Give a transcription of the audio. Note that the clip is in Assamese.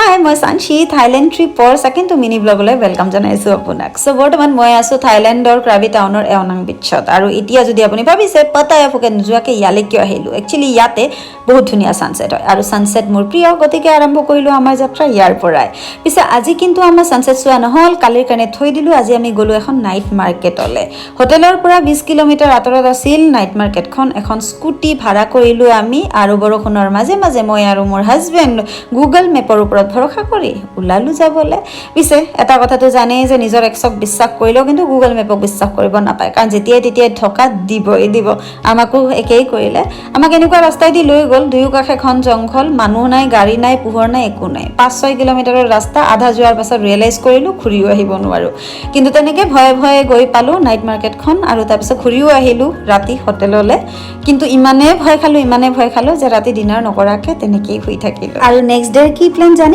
হাই মই সানশী থাইলেণ্ড ট্ৰিপৰ সেকেণ্ড মিনি ব্লগলৈ ওয়েলকাম জনাইছো আপোনাক সো বৰ্তমান মই আছো থাইলেণ্ডৰ ক্ৰাবি টাউনৰ এওনাং বিচত আৰু এতিয়া যদি আপুনি ভাবিছে পতায়া ফুকে নোযোৱাকে ইয়ালে কিয় আহিলো একচুয়ালি ইয়াতে বহুত ধুনীয়া সানসেট হয় আৰু সানসেট মোৰ প্ৰিয় গতিকে আৰম্ভ কৰিলো আমাৰ যাত্ৰা ইয়াৰ পৰাই পিছে আজি কিন্তু আমাৰ সানসেট চোৱা নহল কালিৰ কাৰণে থৈ দিলো আজি আমি গলো এখন নাইট মাৰ্কেটলে হোটেলৰ পৰা 20 কিলোমিটাৰ আঁতৰত আছিল নাইট মাৰ্কেটখন এখন স্কুটি ভাড়া কৰিলো আমি আৰু বৰষুণৰ মাজে মাজে মই আৰু মোৰ হাজবেণ্ড গুগল মেপৰ ওপৰত ভৰসা কৰি উলালো যাবলে পিছে এটা কথাটো জানে যে নিজৰ এক্সক বিশ্বাস কৰিলেও কিন্তু গুগল মেপক বিশ্বাস কৰিব নাপায় কাৰণ যেতিয়াই ঠকা দিব আমাকো একেই কৰিলে আমাক এনেকুৱা ৰাস্তাই দি লৈ গ'ল দুয়ো কাষে এখন জংঘল মানুহ নাই গাড়ী নাই পোহৰ নাই একো নাই 5-6 কিলোমিটাৰৰ ৰাস্তা আধা যোৱাৰ পাছত ৰিয়েলাইজ কৰিলো ঘূৰিও আহিব নোৱাৰো কিন্তু তেনেকে ভয়ে ভয়ে গৈ পালো নাইট মাৰ্কেটখন আৰু তাৰ পিছত ঘূৰিও আহিলো ৰাতি হোটেললে কিন্তু ইমানে ভয় খালো যে ৰাতি ডিনাৰ নকৰাকে তেনেকেই শুই থাকিলো আৰু নেক্সট ডে কি প্ল্যান জানি